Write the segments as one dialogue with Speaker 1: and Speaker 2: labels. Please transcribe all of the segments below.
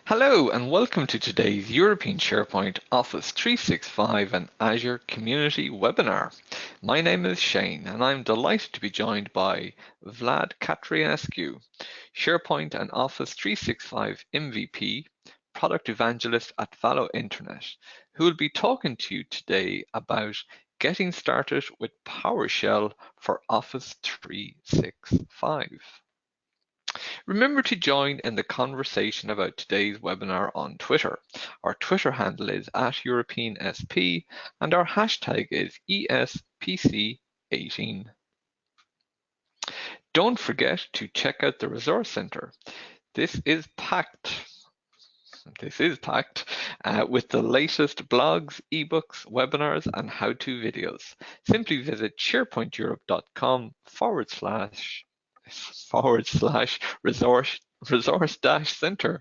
Speaker 1: Hello and welcome to today's European SharePoint Office 365 and Azure Community webinar. My name is Shane and I'm delighted to be joined by Vlad Katrianescu, SharePoint and Office 365 MVP, Product Evangelist at Valo Internet, who will be talking to you today about getting started with PowerShell for Office 365. Remember to join in the conversation about today's webinar on Twitter. Our Twitter handle is @EuropeanSP and our hashtag is ESPC18. Don't forget to check out the Resource Center. This is packed with the latest blogs, ebooks, webinars, and how-to videos. Simply visit sharepointeurope.com/resource center.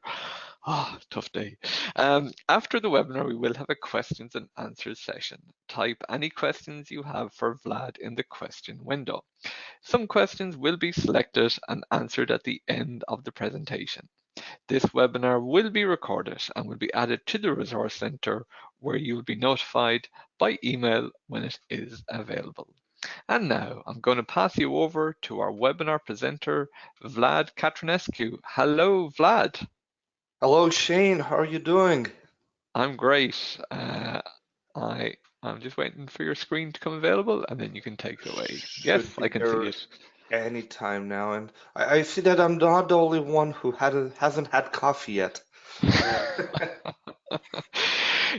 Speaker 1: Tough day. After the webinar, we will have a questions and answers session. Type any questions you have for Vlad in the question window. Some questions will be selected and answered at the end of the presentation. This webinar will be recorded and will be added to the Resource Center, where you will be notified by email when it is available. And now I'm going to pass you over to our webinar presenter, Vlad Katrinescu. Hello, Vlad.
Speaker 2: Hello, Shane. How are you doing?
Speaker 1: I'm great. I'm just waiting for your screen to come available and then you can take it away. Yes,
Speaker 2: Should
Speaker 1: I
Speaker 2: be
Speaker 1: can see
Speaker 2: there
Speaker 1: it.
Speaker 2: any time now, and I see that I'm not the only one who hasn't had coffee yet.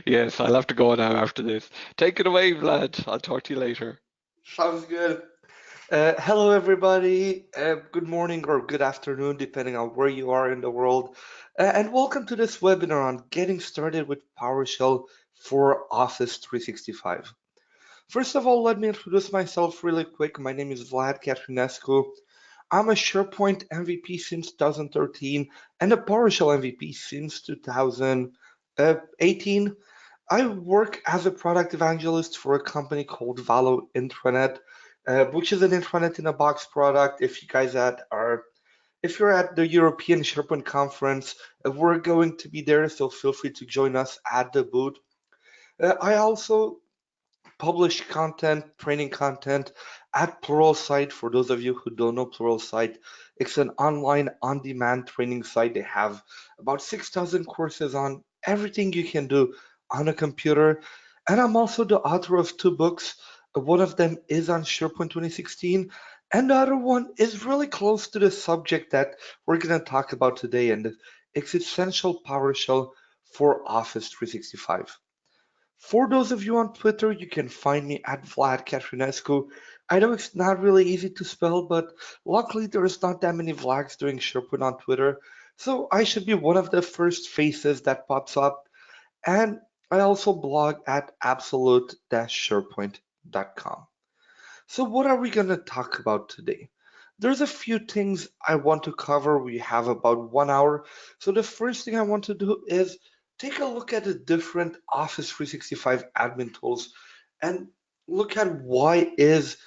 Speaker 1: Yes, I'll have to go now after this. Take it away, Vlad. I'll talk to you later.
Speaker 2: Sounds good. Hello, everybody. Good morning or good afternoon, depending on where you are in the world. And welcome to this webinar on getting started with PowerShell for Office 365. First of all, let me introduce myself really quick. My name is Vlad Katrinescu. I'm a SharePoint MVP since 2013 and a PowerShell MVP since 2018. I work as a product evangelist for a company called Valo Intranet, which is an intranet in a box product. If you're at the European SharePoint conference, we're going to be there, so feel free to join us at the booth. I also publish content, training content at Pluralsight. For those of you who don't know Pluralsight, it's an online on-demand training site. They have about 6,000 courses on everything you can do on a computer. And I'm also the author of two books. One of them is on SharePoint 2016, and the other one is really close to the subject that we're going to talk about today, and it's Essential PowerShell for Office 365. For those of you on Twitter, you can find me at Vlad Katrinescu. I know it's not really easy to spell, but luckily there's not that many Vlads doing SharePoint on Twitter, so I should be one of the first faces that pops up. And I also blog at absolute-sharepoint.com. So what are we going to talk about today? There's a few things I want to cover. We have about 1 hour. So the first thing I want to do is take a look at the different Office 365 admin tools and look at why is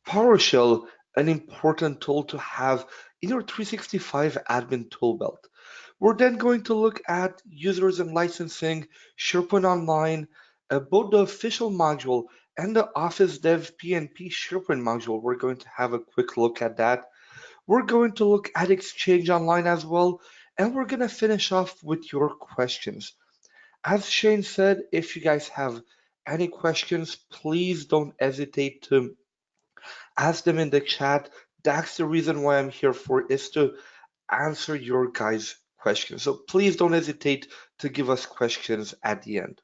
Speaker 2: PowerShell an important tool to have in your 365 admin tool belt. We're then going to look at users and licensing, SharePoint Online, both the official module and the Office Dev PNP SharePoint module. We're going to have a quick look at that. We're going to look at Exchange Online as well, and we're going to finish off with your questions. As Shane said, if you guys have any questions, please don't hesitate to ask them in the chat. That's the reason why I'm here for, is to answer your guys' questions. So please don't hesitate to give us questions at the end.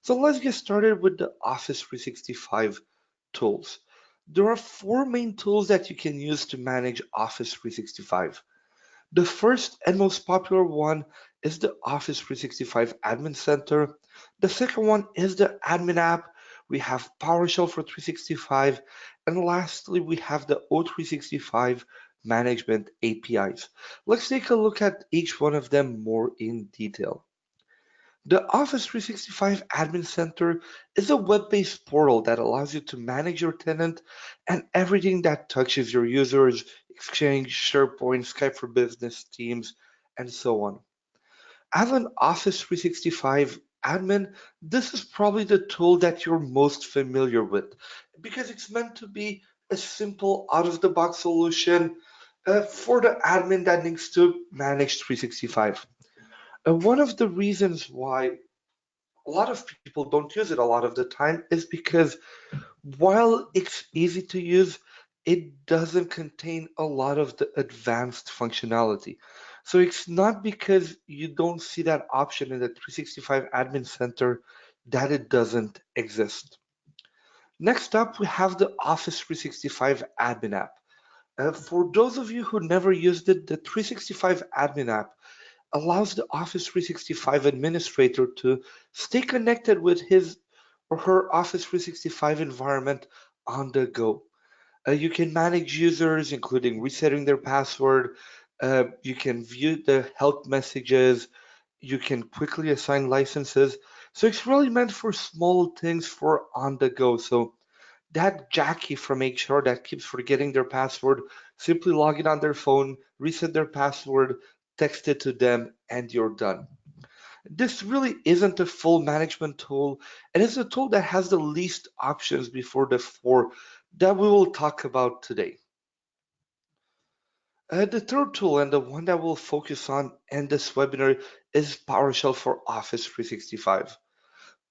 Speaker 2: So let's get started with the Office 365 tools. There are four main tools that you can use to manage Office 365. The first and most popular one is the Office 365 Admin Center. The second one is the Admin app. We have PowerShell for 365. And lastly, we have the O365 Management APIs. Let's take a look at each one of them more in detail. The Office 365 Admin Center is a web-based portal that allows you to manage your tenant and everything that touches your users, Exchange, SharePoint, Skype for Business, Teams, and so on. As an Office 365 admin, this is probably the tool that you're most familiar with because it's meant to be a simple out-of-the-box solution for the admin that needs to manage 365. One of the reasons why a lot of people don't use it a lot of the time is because while it's easy to use, it doesn't contain a lot of the advanced functionality. So it's not because you don't see that option in the 365 Admin Center that it doesn't exist. Next up, we have the Office 365 Admin app. For those of you who never used it, the 365 Admin app allows the Office 365 administrator to stay connected with his or her Office 365 environment on the go. You can manage users, including resetting their password. You can view the help messages. You can quickly assign licenses. So it's really meant for small things for on the go. So that Jackie from HR that keeps forgetting their password, simply log in on their phone, reset their password, text it to them, and you're done. This really isn't a full management tool, and it's a tool that has the least options before the four that we will talk about today. The third tool, and the one that we'll focus on in this webinar, is PowerShell for Office 365.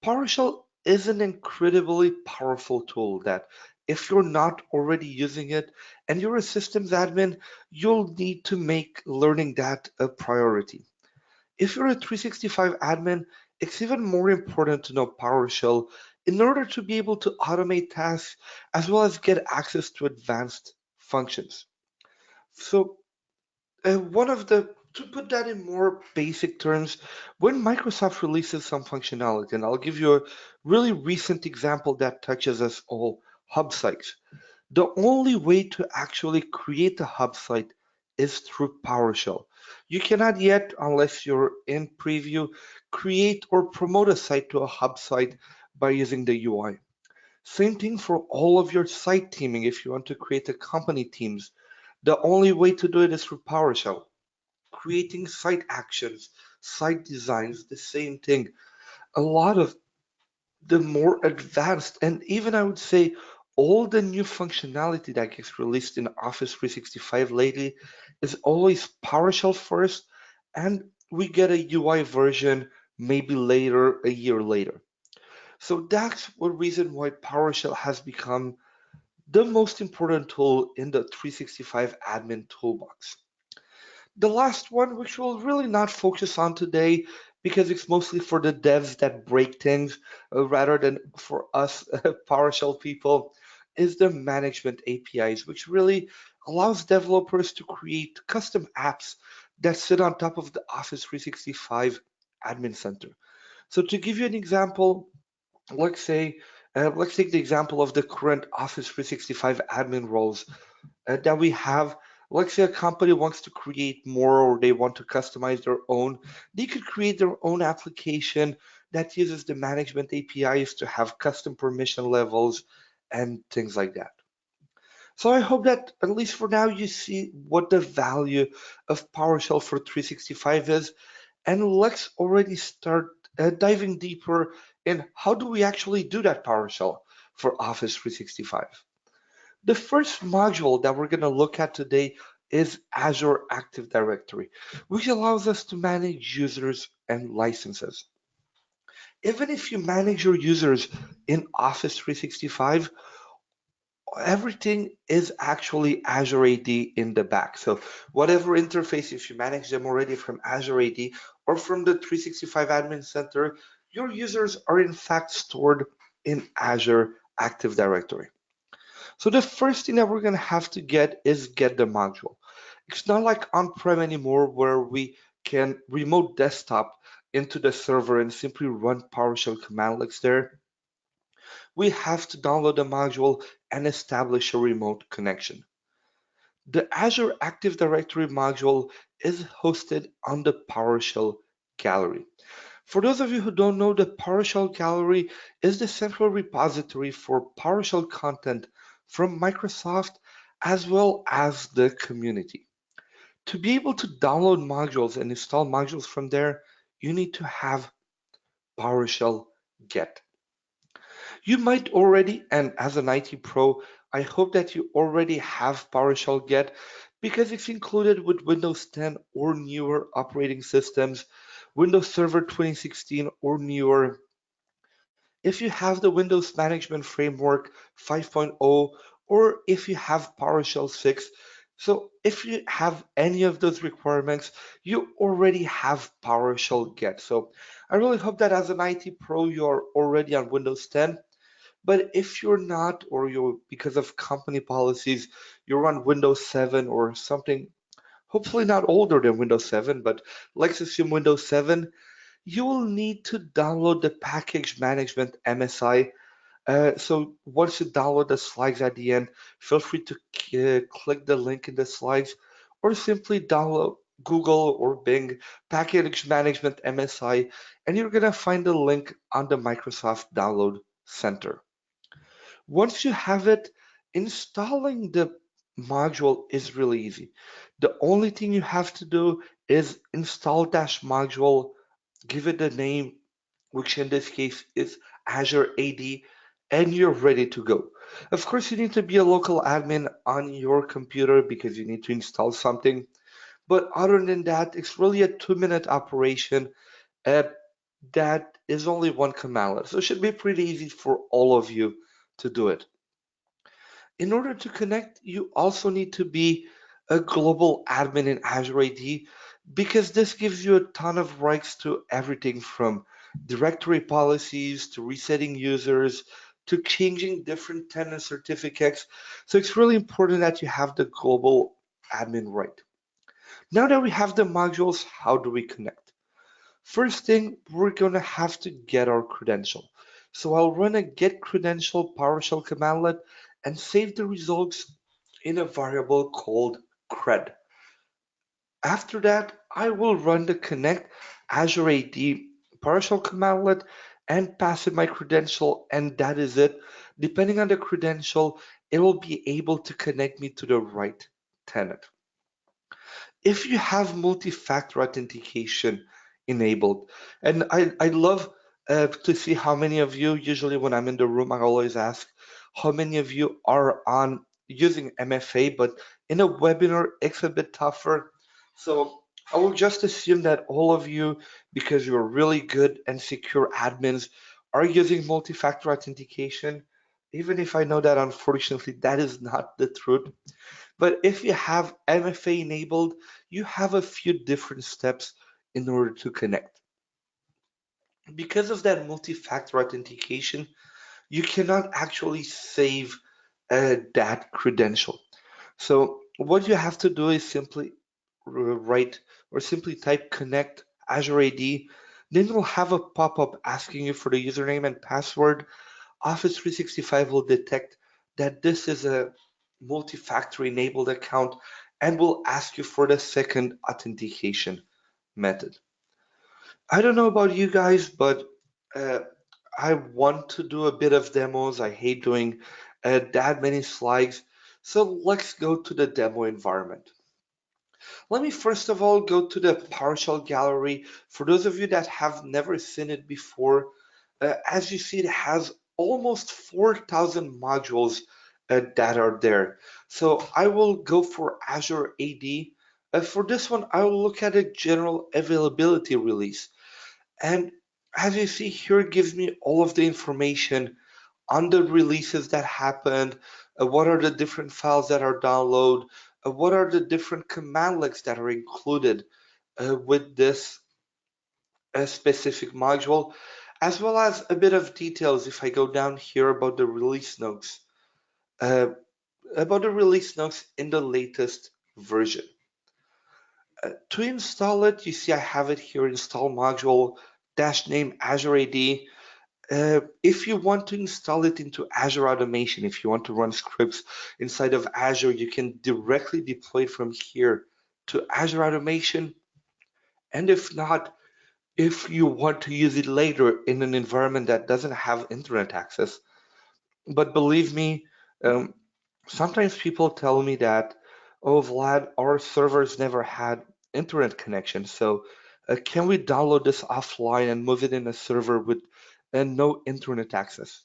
Speaker 2: PowerShell is an incredibly powerful tool that, if you're not already using it and you're a systems admin, you'll need to make learning that a priority. If you're a 365 admin, it's even more important to know PowerShell in order to be able to automate tasks as well as get access to advanced functions. So, one of the to put that in more basic terms, when Microsoft releases some functionality, and I'll give you a really recent example that touches us all, hub sites. The only way to actually create a hub site is through PowerShell. You cannot yet, unless you're in preview, create or promote a site to a hub site by using the UI. Same thing for all of your site teaming if you want to create a company teams. The only way to do it is through PowerShell. Creating site actions, site designs, the same thing. A lot of the more advanced, and even I would say all the new functionality that gets released in Office 365 lately is always PowerShell first, and we get a UI version maybe later, a year later. So that's one reason why PowerShell has become the most important tool in the 365 admin toolbox. The last one, which we'll really not focus on today because it's mostly for the devs that break things rather than for us PowerShell people, is the management APIs, which really allows developers to create custom apps that sit on top of the Office 365 Admin Center. So to give you an example, let's say, let's take the example of the current Office 365 admin roles that we have. Let's say a company wants to create more or they want to customize their own. They could create their own application that uses the management APIs to have custom permission levels and things like that. So I hope that at least for now you see what the value of PowerShell for 365 is, and let's already start diving deeper in how do we actually do that PowerShell for Office 365. The first module that we're going to look at today is Azure Active Directory, which allows us to manage users and licenses. Even if you manage your users in Office 365, everything is actually Azure AD in the back. So whatever interface, if you manage them already from Azure AD or from the 365 Admin Center, your users are in fact stored in Azure Active Directory. So the first thing that we're going to have to get is get the module. It's not like on-prem anymore where we can remote desktop into the server and simply run PowerShell commandlets there. We have to download the module and establish a remote connection. The Azure Active Directory module is hosted on the PowerShell gallery. For those of you who don't know, the PowerShell gallery is the central repository for PowerShell content from Microsoft as well as the community. To be able to download modules and install modules from there, you need to have PowerShell get. You might already, and as an IT pro, I hope that you already have PowerShell get because it's included with Windows 10 or newer operating systems, Windows Server 2016 or newer. If you have the Windows Management Framework 5.0, or if you have PowerShell 6, so if you have any of those requirements, you already have PowerShell get. So I really hope that as an IT pro, you're already on Windows 10. But if you're not, or you're because of company policies, you're on Windows 7 or something, hopefully not older than Windows 7, but let's assume Windows 7, you will need to download the package management MSI. So once you download the slides at the end, feel free to click the link in the slides or simply download Google or Bing package management MSI, and you're going to find the link on the Microsoft Download Center. Once you have it, installing the module is really easy. The only thing you have to do is install dash module, give it a name, which in this case is Azure AD, and you're ready to go. Of course, you need to be a local admin on your computer because you need to install something. But other than that, it's really a 2-minute operation uh, that is only one command. So it should be pretty easy for all of you to do it. In order to connect, you also need to be a global admin in Azure AD because this gives you a ton of rights to everything from directory policies to resetting users to changing different tenant certificates. So it's really important that you have the global admin right. Now that we have the modules, how do we connect? First thing, we're going to have to get our credential. So I'll run a get credential PowerShell commandlet and save the results in a variable called cred. After that, I will run the connect Azure AD PowerShell commandlet and pass in my credential, and that is it. Depending on the credential, it will be able to connect me to the right tenant. If you have multi-factor authentication enabled, and I love to see how many of you, usually when I'm in the room, I always ask how many of you are on using MFA, but in a webinar, it's a bit tougher. So I will just assume that all of you, because you're really good and secure admins, are using multi-factor authentication, even if I know that unfortunately that is not the truth. But if you have MFA enabled, you have a few different steps in order to connect. Because of that multi-factor authentication, you cannot actually save that credential. So what you have to do is simply write or simply type connect Azure AD. Then you'll have a pop-up asking you for the username and password. Office 365 will detect that this is a multi-factor enabled account and will ask you for the second authentication method. I don't know about you guys, but uh, I want to do a bit of demos. I hate doing that many slides. So let's go to the demo environment. Let me first of all go to the PowerShell gallery. For those of you that have never seen it before, as you see, it has almost 4,000 modules that are there. So I will go for Azure AD. For this one, I will look at a general availability release. And as you see here, it gives me all of the information on the releases that happened, what are the different files that are downloaded, what are the different commandlets that are included with this specific module, as well as a bit of details if I go down here uh, about the release notes in the latest version. To install it, you see I have it here, install module dash name Azure AD. If you want to install it into Azure Automation, if you want to run scripts inside of Azure, you can directly deploy it from here to Azure Automation. And if not, if you want to use it later in an environment that doesn't have internet access. But believe me, um, sometimes people tell me that, oh, Vlad, our servers never had internet connection. So Can we download this offline and move it in a server with no internet access?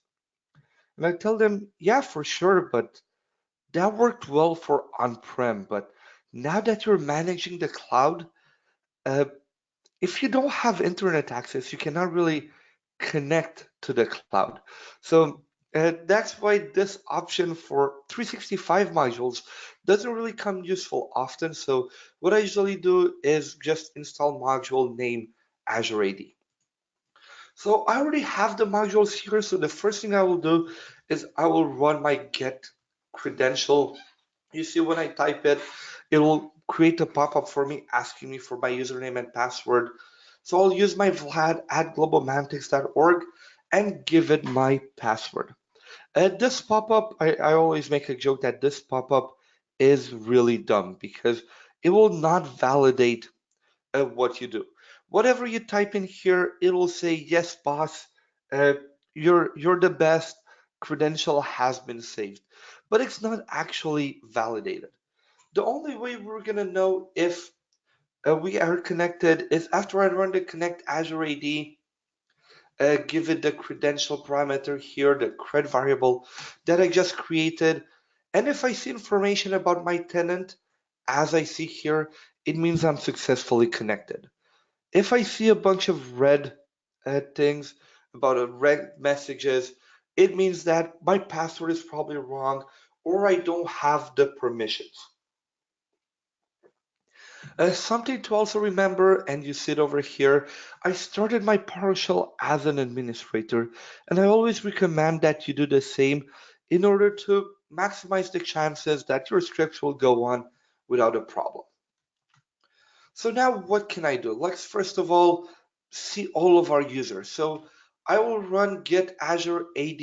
Speaker 2: And I tell them, yeah, for sure, but that worked well for on-prem. But now that you're managing the cloud, uh, if you don't have internet access, you cannot really connect to the cloud. So that's why this option for 365 modules doesn't really come useful often. So what I usually do is just install module name Azure AD. So I already have the modules here. So the first thing I will do is I will run my get credential. You see when I type it, it will create a pop-up for me asking me for my username and password. So I'll use my Vlad at globalmantics.org and give it my password. This pop-up, I always make a joke that this pop-up is really dumb because it will not validate what you do. Whatever you type in here, it'll say, yes, boss, uh, you're the best, credential has been saved. But it's not actually validated. The only way we're gonna know if we are connected is after I run the connect Azure AD, give it the credential parameter here, the cred variable that I just created. And if I see information about my tenant, as I see here, it means I'm successfully connected. If I see a bunch of red things about red messages, it means that my password is probably wrong or I don't have the permissions. Something to also remember, and you see it over here, I started my PowerShell as an administrator, and I always recommend that you do the same in order to maximize the chances that your scripts will go on without a problem. So now what can I do? Let's first of all see all of our users. So I will run get Azure AD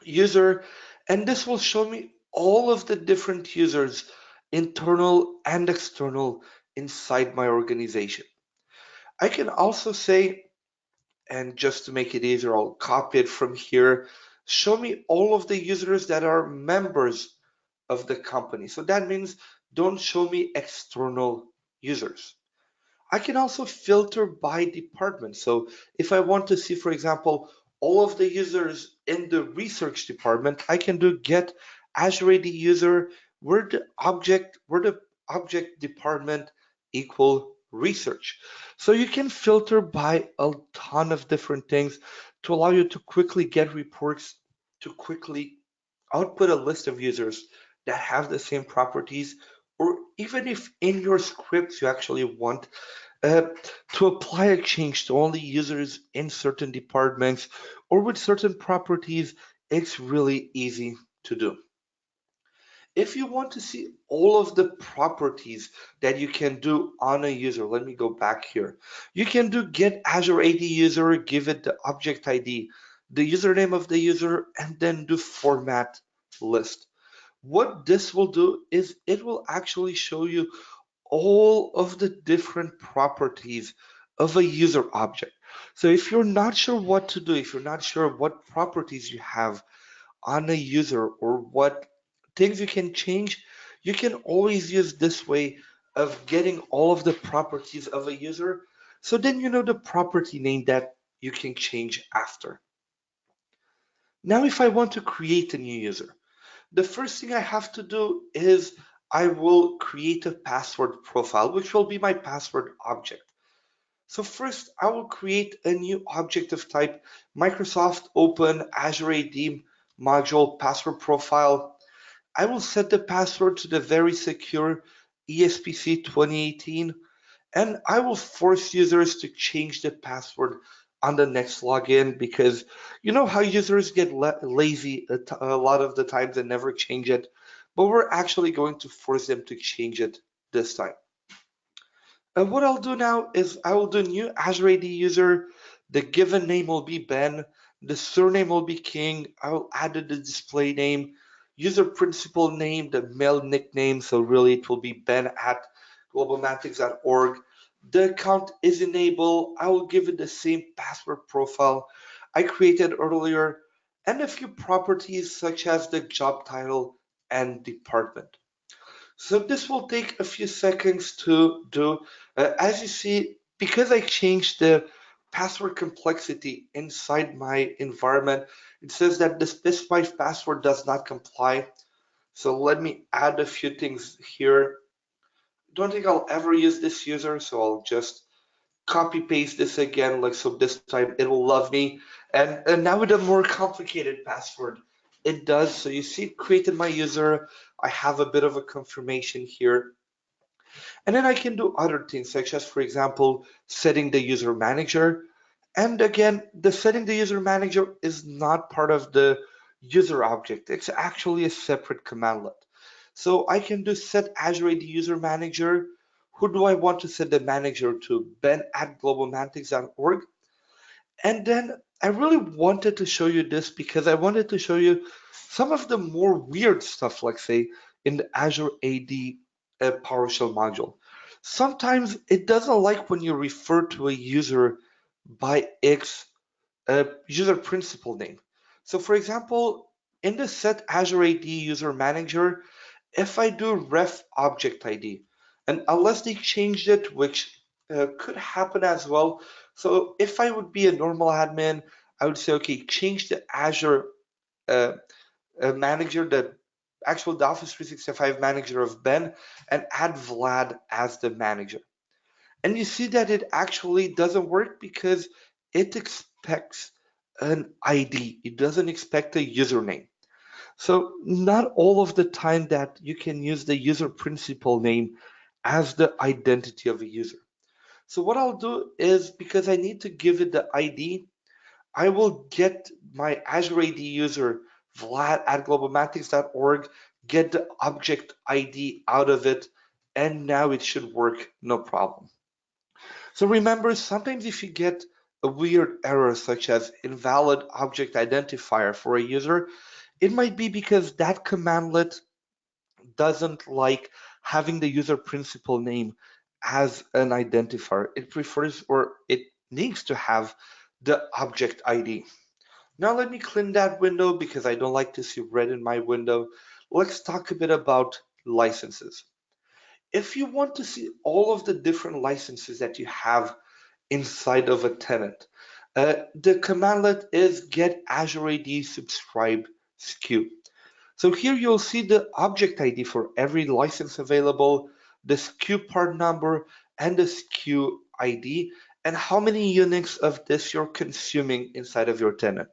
Speaker 2: user, and this will show me all of the different users, internal and external, inside my organization. I can also say, and just to make it easier, I'll copy it from here, show me all of the users that are members of the company. So that means don't show me external users. I can also filter by department. So if I want to see, for example, all of the users in the research department, I can do get Azure AD user where the object department equal research. So you can filter by a ton of different things to allow you to quickly get reports, to quickly output a list of users that have the same properties, or even if in your scripts you actually want uh, to apply a change to only users in certain departments or with certain properties, it's really easy to do. If you want to see all of the properties that you can do on a user, let me go back here. You can do get Azure AD user, give it the object ID, the username of the user, and then do format list. What this will do is it will actually show you all of the different properties of a user object. So if you're not sure what to do, if you're not sure what properties you have on a user or what things you can change, you can always use this way of getting all of the properties of a user. So then you know the property name that you can change after. Now, if I want to create a new user, the first thing I have to do is I will create a password profile, which will be my password object. So first, I will create a new object of type Microsoft Open Azure AD module password profile. I will set the password to the very secure ESPC 2018, and I will force users to change the password on the next login because you know how users get lazy a lot of the times and never change it, but we're actually going to force them to change it this time. And what I'll do now is I will do new Azure AD user. The given name will be Ben. The surname will be King. I will add the display name, user principal name, the mail nickname. So really it will be Ben at globalmantics.org. The account is enabled. I will give it the same password profile I created earlier and a few properties such as the job title and department. So this will take a few seconds to do. As you see, because I changed the password complexity inside my environment, it says that the specified password does not comply. So let me add a few things here. Don't think I'll ever use this user, so I'll just copy paste this again, like so this time it will love me. And now with a more complicated password, it does. So you see, created my user. I have a bit of a confirmation here. And then I can do other things, such as, for example, setting the user manager. And again, the setting the user manager is not part of the user object. It's actually a separate commandlet. So I can do set Azure AD user manager. Who do I want to set the manager to? Ben at globalmantics.org. And then I really wanted to show you this because I wanted to show you some of the more weird stuff, like say in the Azure AD PowerShell module. Sometimes it doesn't like when you refer to a user by its user principal name. So for example, in the set Azure AD user manager, if I do ref object ID, and unless they changed it, which could happen as well. So if I would be a normal admin, I would say, okay, change the Azure uh, manager, the actual the Office 365 manager of Ben, and add Vlad as the manager. And you see that it actually doesn't work because it expects an ID. It doesn't expect a username. So not all of the time that you can use the user principal name as the identity of a user. So what I'll do is, because I need to give it the ID, I will get my Azure AD user Vlad at globalmatics.org, get the object ID out of it, and now it should work no problem. So remember, sometimes if you get a weird error such as invalid object identifier for a user, it might be because that commandlet doesn't like having the user principal name as an identifier. It prefers or it needs to have the object ID. Now let me clean that window because I don't like to see red in my window. Let's talk a bit about licenses. If you want to see all of the different licenses that you have inside of a tenant, the commandlet is get Azure AD subscribe SKU. So here you'll see the object ID for every license available, the SKU part number, and the SKU ID, and how many units of this you're consuming inside of your tenant.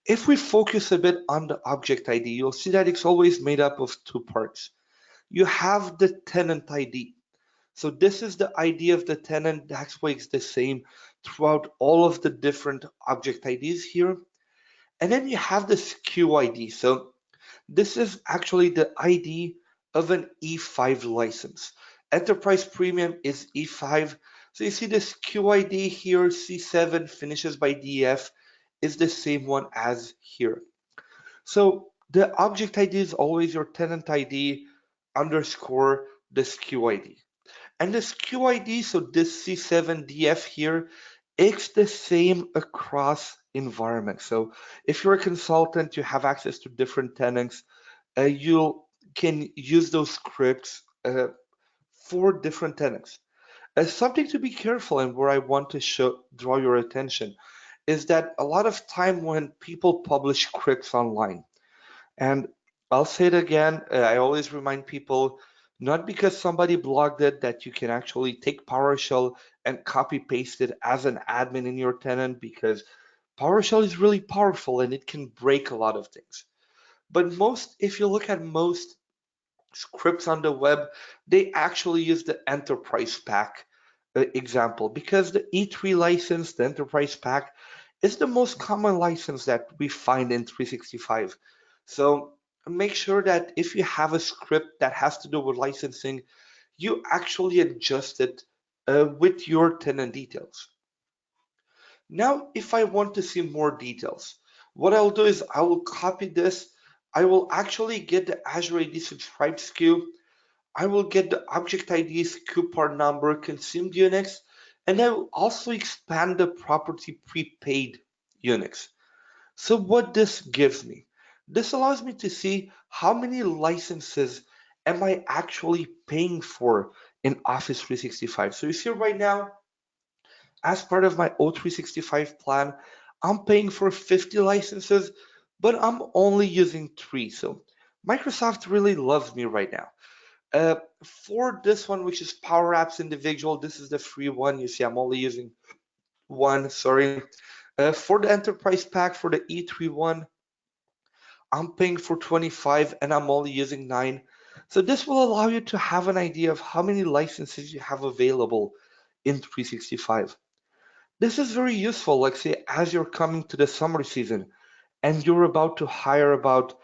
Speaker 2: If we focus a bit on the object ID, you'll see that it's always made up of two parts. You have the tenant ID. So this is the ID of the tenant. That's why it's the same throughout all of the different object IDs here. And then you have the SKU ID. So this is actually the ID of an E5 license. Enterprise Premium is E5. So you see this QID here, C7 finishes by DF, is the same one as here. So the object ID is always your tenant ID underscore the SKU ID. And the SKU ID, so this C7DF here, it's the same across environments. So if you're a consultant, you have access to different tenants, you can use those scripts for different tenants. Something to be careful and where I want to draw your attention is that a lot of time when people publish scripts online, and I'll say it again, I always remind people, not because somebody blogged it, that you can actually take PowerShell and copy paste it as an admin in your tenant, because PowerShell is really powerful and it can break a lot of things. But if you look at most scripts on the web, they actually use the enterprise pack example because the E3 license, the enterprise pack, is the most common license that we find in 365. So make sure that if you have a script that has to do with licensing, you actually adjust it with your tenant details. Now, if I want to see more details, what I'll do is I will copy this. I will actually get the Azure AD subscribe SKU. I will get the object ID, SKU part number, consumed Unix, and I will also expand the property prepaid Unix. So what this gives me, this allows me to see how many licenses am I actually paying for in Office 365? So you see right now, as part of my O365 plan, I'm paying for 50 licenses, but I'm only using 3. So Microsoft really loves me right now. For this one, which is Power Apps Individual, this is the free one. You see, I'm only using one, sorry. For the Enterprise Pack, for the E3 one, I'm paying for 25 and I'm only using 9. So this will allow you to have an idea of how many licenses you have available in 365. This is very useful, like say, as you're coming to the summer season and you're about to hire about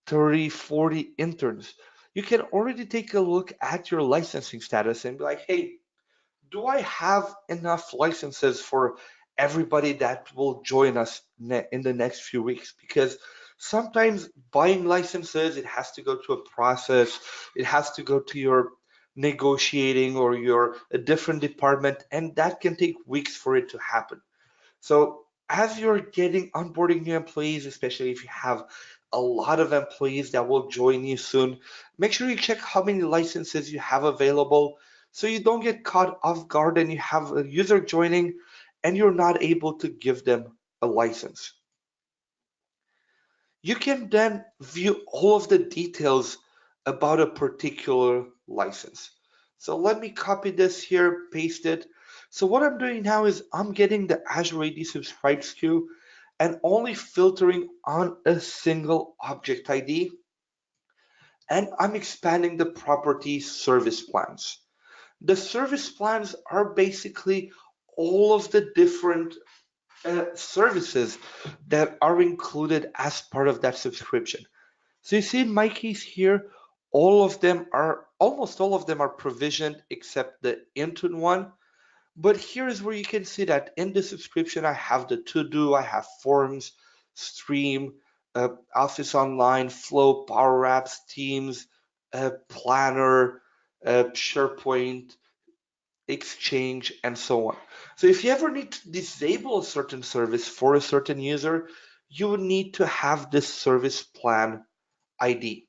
Speaker 2: 30, 40 interns. You can already take a look at your licensing status and be like, hey, do I have enough licenses for everybody that will join us in the next few weeks? Because sometimes buying licenses, it has to go to a process, it has to go to your negotiating or your a different department, and that can take weeks for it to happen. So as you're getting onboarding new employees, especially if you have a lot of employees that will join you soon, make sure you check how many licenses you have available so you don't get caught off guard and you have a user joining and you're not able to give them a license. You can then view all of the details about a particular license. So let me copy this here, paste it. So what I'm doing now is I'm getting the Azure AD subscribe SKU and only filtering on a single object ID. And I'm expanding the property service plans. The service plans are basically all of the different services that are included as part of that subscription. So you see in my case here, almost all of them are provisioned except the intern one. But here is where you can see that in the subscription, I have the to-do, I have forms, stream, Office Online, Flow, Power Apps, Teams, Planner, SharePoint, Exchange, and so on. So if you ever need to disable a certain service for a certain user, you would need to have this service plan ID.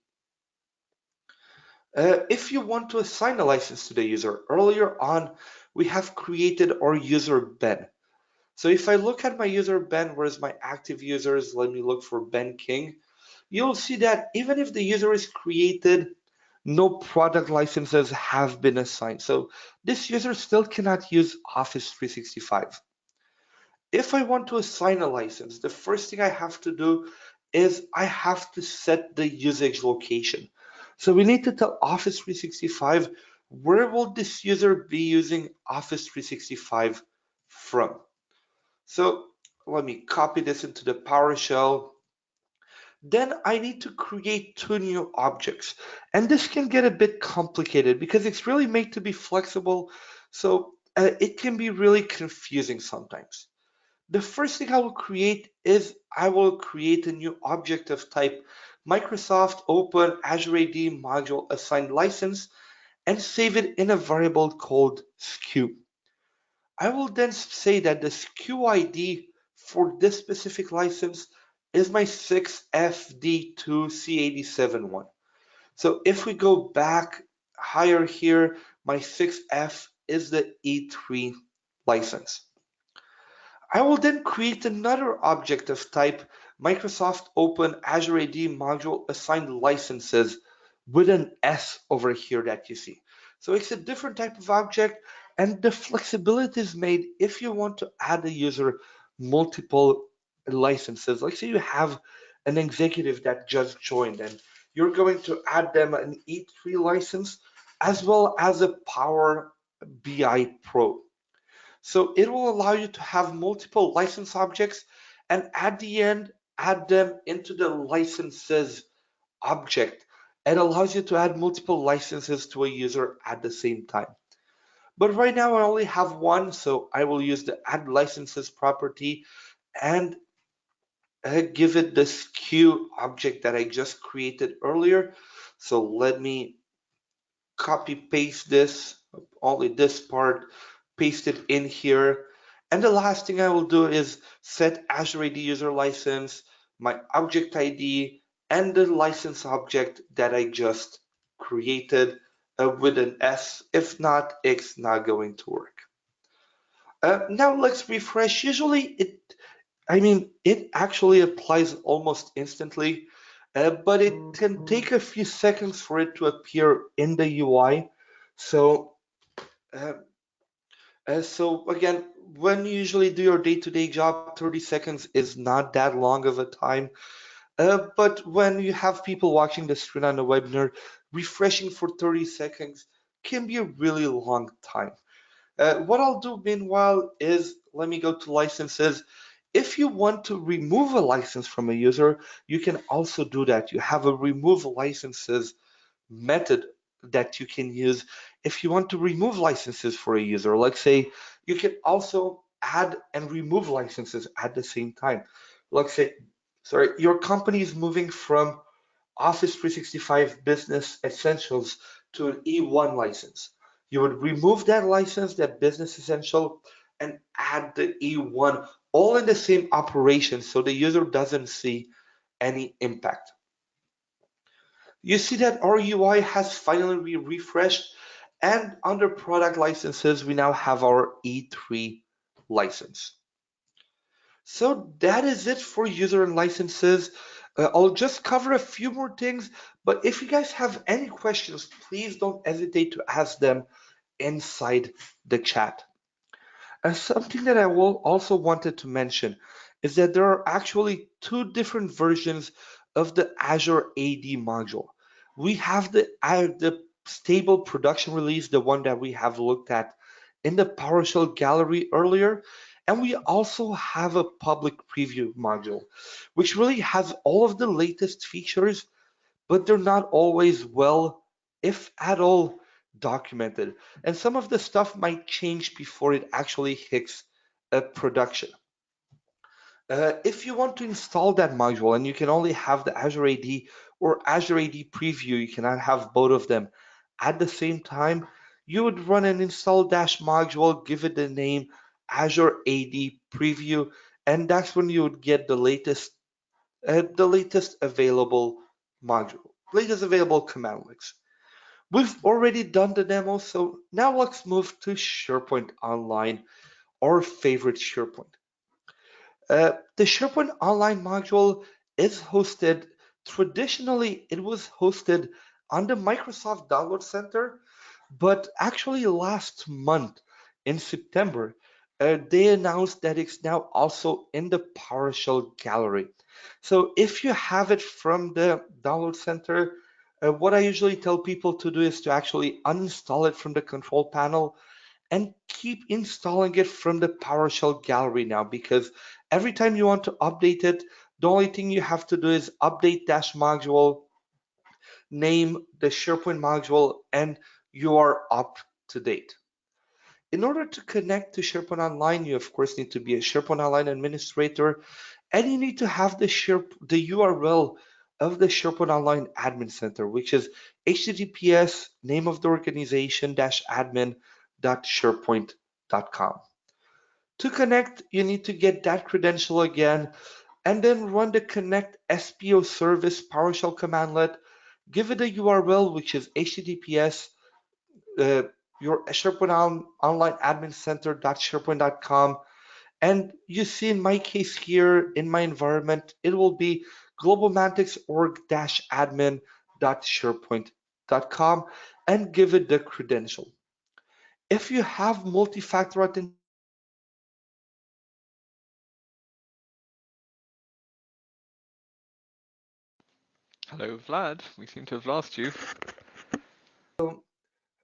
Speaker 2: If you want to assign a license to the user, earlier on, we have created our user Ben. So if I look at my user Ben, where's my active users, let me look for Ben King, you'll see that even if the user is created, no product licenses have been assigned. So this user still cannot use Office 365. If I want to assign a license, the first thing I have to do is I have to set the usage location. So we need to tell Office 365 where will this user be using Office 365 from. So let me copy this into the PowerShell. Then I need to create 2 new objects. And this can get a bit complicated because it's really made to be flexible. So it can be really confusing sometimes. The first thing I will create is I will create a new object of type Microsoft Open Azure AD module assigned license and save it in a variable called SKU. I will then say that the SKU ID for this specific license is my 6FD2C87 one. So if we go back higher here, my 6F is the E3 license. I will then create another object of type Microsoft Open Azure AD module assigned licenses with an S over here that you see. So it's a different type of object and the flexibility is made if you want to add a user multiple licenses. Like say you have an executive that just joined and you're going to add them an E3 license as well as a Power BI Pro. So it will allow you to have multiple license objects and at the end, add them into the licenses object. It allows you to add multiple licenses to a user at the same time. But right now I only have one, so I will use the add licenses property and give it the SKU object that I just created earlier. So let me copy paste this, only this part, paste it in here. And the last thing I will do is set Azure AD user license, my object ID, and the license object that I just created with an S. If not, it's not going to work. Now let's refresh. Usually it actually applies almost instantly, but it can take a few seconds for it to appear in the UI. So, uh, so again, when you usually do your day-to-day job, 30 seconds is not that long of a time. But when you have people watching the screen on a webinar, refreshing for 30 seconds can be a really long time. What I'll do meanwhile is let me go to licenses. If you want to remove a license from a user, you can also do that. You have a remove licenses method that you can use if you want to remove licenses for a user. Let's say you can also add and remove licenses at the same time. Let's say, sorry, your company is moving from Office 365 Business Essentials to an E1 license. You would remove that license, that Business Essential, and add the E1 all in the same operation so the user doesn't see any impact. You see that our UI has finally been refreshed, and under product licenses, we now have our E3 license. So that is it for user and licenses. I'll just cover a few more things, but if you guys have any questions, please don't hesitate to ask them inside the chat. And something that I will also wanted to mention is that there are actually two different versions of the Azure AD module. We have the stable production release, the one that we have looked at in the PowerShell gallery earlier, and we also have a public preview module, which really has all of the latest features, but they're not always well, if at all, documented. And some of the stuff might change before it actually hits production. If you want to install that module and you can only have the Azure AD or Azure AD Preview, you cannot have both of them at the same time, you would run an install dash module, give it the name Azure AD Preview, and that's when you would get the latest available module, latest available command links. We've already done the demo, so now let's move to SharePoint Online, our favorite SharePoint. The SharePoint Online module is hosted, traditionally it was hosted on the Microsoft Download Center, but actually last month in September, they announced that it's now also in the PowerShell gallery. So if you have it from the Download Center, what I usually tell people to do is to actually uninstall it from the control panel and keep installing it from the PowerShell gallery now, because every time you want to update it, the only thing you have to do is update dash module, name the SharePoint module, and you are up to date. In order to connect to SharePoint Online, you of course need to be a SharePoint Online administrator, and you need to have the URL of the SharePoint Online Admin Center, which is https name of the organization admin.sharepoint.com. To connect, you need to get that credential again, and then run the connect SPO service PowerShell commandlet. Give it a URL, which is https your SharePoint Online Admin Center.sharepoint.com. And you see in my case here, in my environment, it will be globalmanticsorg-admin.sharepoint.com and give it the credential. If you have multi-factor authentication,
Speaker 1: Hello, Vlad. We seem to have lost you.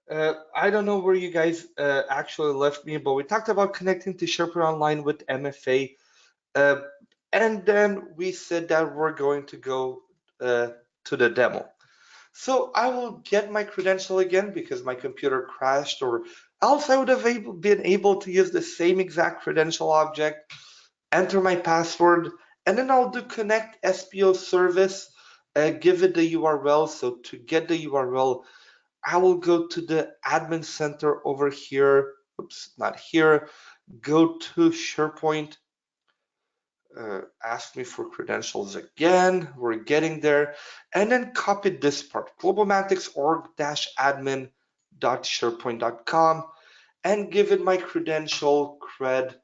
Speaker 2: I don't know where you guys actually left me, but we talked about connecting to SharePoint Online with MFA. Uh, and then we said that we're going to go to the demo. So I will get my credential again because my computer crashed, or else I would have been able to use the same exact credential object, enter my password, and then I'll do connect SPO service, give it the URL. So to get the URL, I will go to the admin center over here. Oops, not here. Go to SharePoint. ask me for credentials again. We're getting there. And then copy this part, globalmatics.org-admin.sharepoint.com, and give it my credential cred.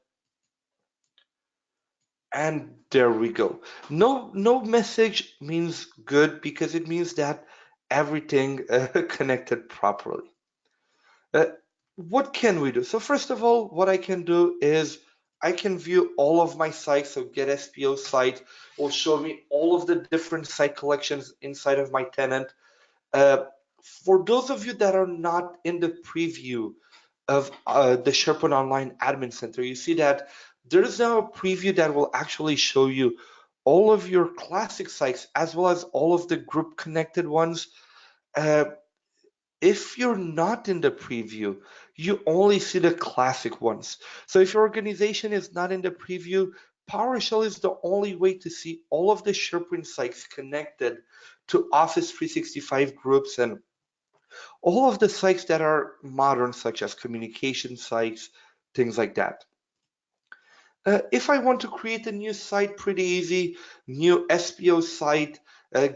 Speaker 2: And there we go. No message means good because it means that everything connected properly. Uh, what can we do? So first of all, what I can do is I can view all of my sites. So get SPO site will show me all of the different site collections inside of my tenant. Uh, for those of you that are not in the preview of the SharePoint Online Admin Center, you see that there's now a preview that will actually show you all of your classic sites as well as all of the group connected ones. Uh, if you're not in the preview, you only see the classic ones. So if your organization is not in the preview, PowerShell is the only way to see all of the SharePoint sites connected to Office 365 groups and all of the sites that are modern, such as communication sites, things like that. If I want to create a new site, pretty easy, new SPO site,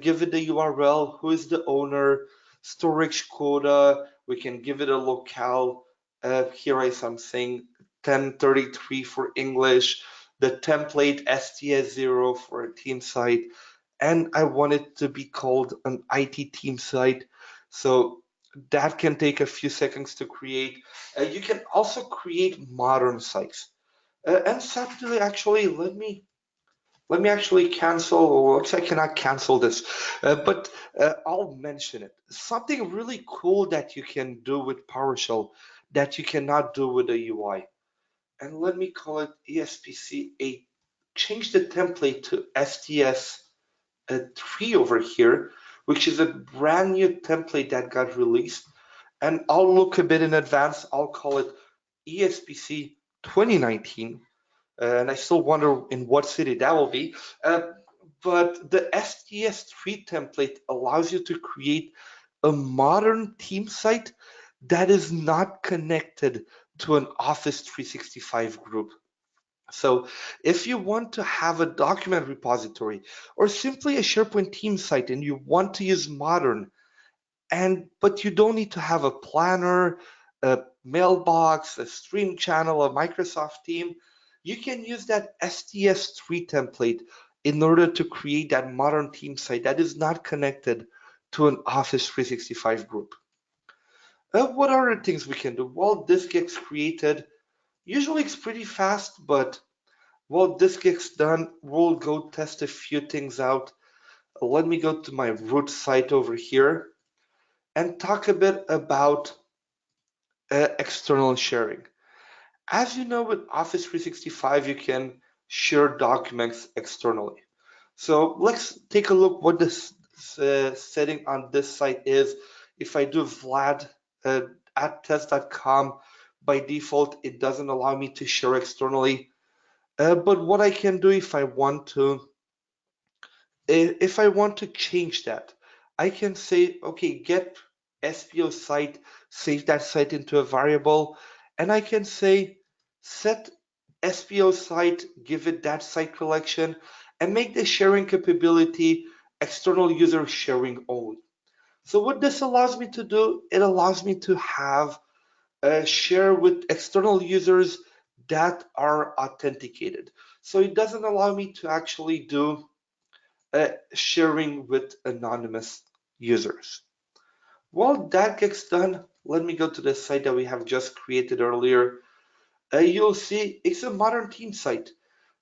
Speaker 2: give it the URL, who is the owner, storage quota, we can give it a locale. Here I'm saying 1033 for English, the template STS0 for a team site, and I want it to be called an IT team site. So that can take a few seconds to create. You can also create modern sites. And Saturday, actually, let me actually cancel, or actually I cannot cancel this, but I'll mention it. Something really cool that you can do with PowerShell that you cannot do with the UI. And let me call it ESPC8. Change the template to STS3 over here, which is a brand new template that got released. And I'll look a bit in advance. I'll call it ESPC 2019, and I still wonder in what city that will be. But the STS3 template allows you to create a modern team site that is not connected to an Office 365 group. So if you want to have a document repository or simply a SharePoint team site and you want to use modern, but you don't need to have a planner, a mailbox, a stream channel, a Microsoft team. You can use that STS3 template in order to create that modern team site that is not connected to an Office 365 group. What are the things we can do? Well, this gets created. Usually it's pretty fast, but while this gets done, we'll go test a few things out. Let me go to my root site over here and talk a bit about external sharing. As you know, with Office 365, you can share documents externally. So let's take a look what this setting on this site is. If I do Vlad at test.com, by default, it doesn't allow me to share externally. But what I can do if I want to change that, I can say, okay, get SPO site, save that site into a variable, and I can say set SPO site, give it that site collection, and make the sharing capability external user sharing only. So what this allows me to do, it allows me to have a share with external users that are authenticated. So it doesn't allow me to actually do sharing with anonymous users. While that gets done, let me go to the site that we have just created earlier. You'll see it's a modern team site,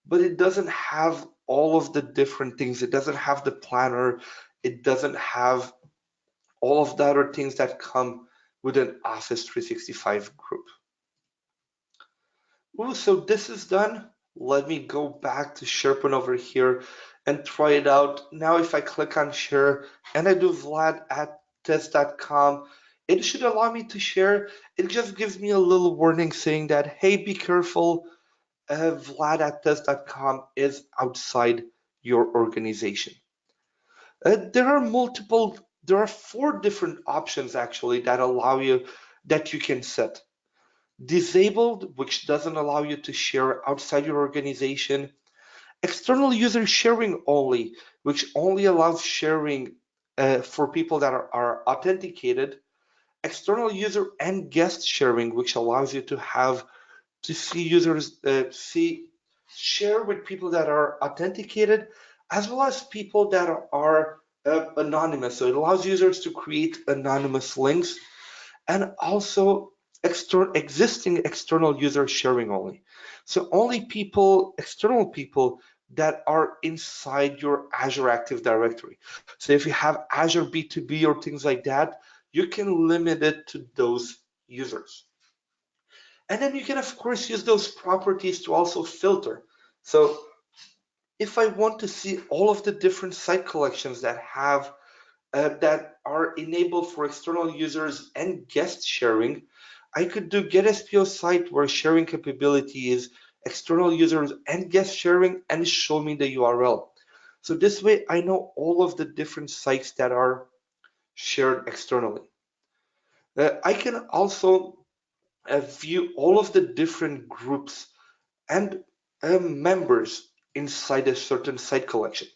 Speaker 2: but it doesn't have all of the different things. It doesn't have the planner. It doesn't have all of the other things that come with an Office 365 group. Ooh, so this is done. Let me go back to SharePoint over here and try it out. Now, if I click on share and I do Vlad at test.com, it should allow me to share. It just gives me a little warning saying that, hey, be careful, Vlad at test.com is outside your organization. There are four different options actually that you can set. Disabled, which doesn't allow you to share outside your organization. External user sharing only, which only allows sharing for people that are authenticated. External user and guest sharing, which allows you to have to see users share with people that are authenticated, as well as people that are anonymous. So it allows users to create anonymous links, and also existing external user sharing only. So only external people that are inside your Azure Active Directory. So if you have Azure B2B or things like that, you can limit it to those users. And then you can, of course, use those properties to also filter. So if I want to see all of the different site collections that are enabled for external users and guest sharing, I could do get SPO site where sharing capability is external users and guest sharing and show me the URL. So this way I know all of the different sites that are shared externally. I can also view all of the different groups and members inside a certain site collection.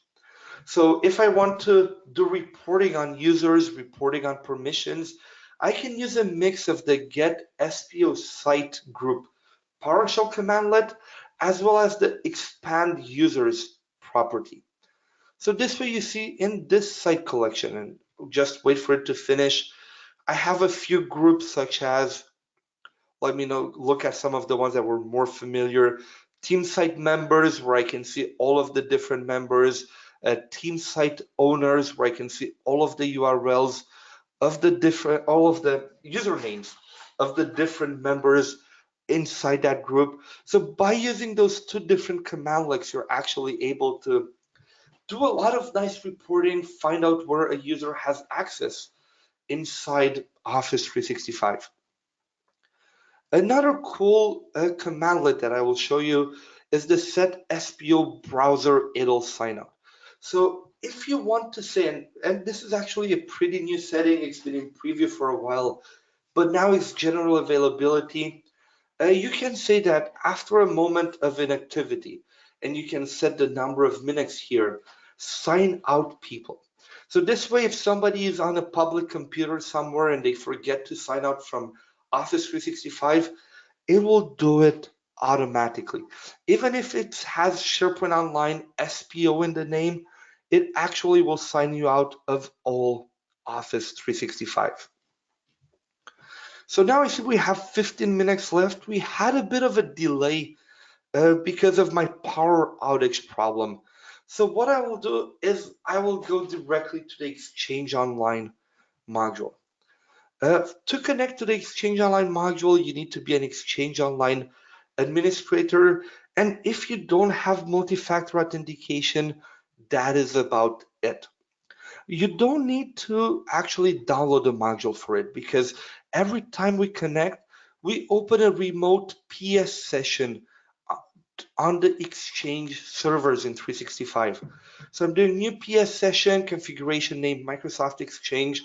Speaker 2: So if I want to do reporting on users, reporting on permissions, I can use a mix of the get SPO site group PowerShell commandlet as well as the expand users property. So this way you see in this site collection, and just wait for it to finish, I have a few groups such as, let me know, look at some of the ones that were more familiar. Team site members, where I can see all of the different members. Team site owners, where I can see all of the URLs of the different, all of the usernames of the different members inside that group. So by using those two different commandlets, you're actually able to do a lot of nice reporting, find out where a user has access inside Office 365. Another cool commandlet that I will show you is the set SPO browser idle signout. So if you want to say, and this is actually a pretty new setting, it's been in preview for a while, but now it's general availability. You can say that after a moment of inactivity, and you can set the number of minutes here, sign out people. So this way, if somebody is on a public computer somewhere and they forget to sign out from Office 365, it will do it automatically. Even if it has SharePoint Online SPO in the name, it actually will sign you out of all Office 365. So now I see we have 15 minutes left. We had a bit of a delay because of my power outage problem. So what I will do is I will go directly to the Exchange Online module. To connect to the Exchange Online module, you need to be an Exchange Online administrator. And if you don't have multi-factor authentication, that is about it. You don't need to actually download the module for it because every time we connect, we open a remote PS session on the Exchange servers in 365. So I'm doing new PS session, configuration name Microsoft Exchange,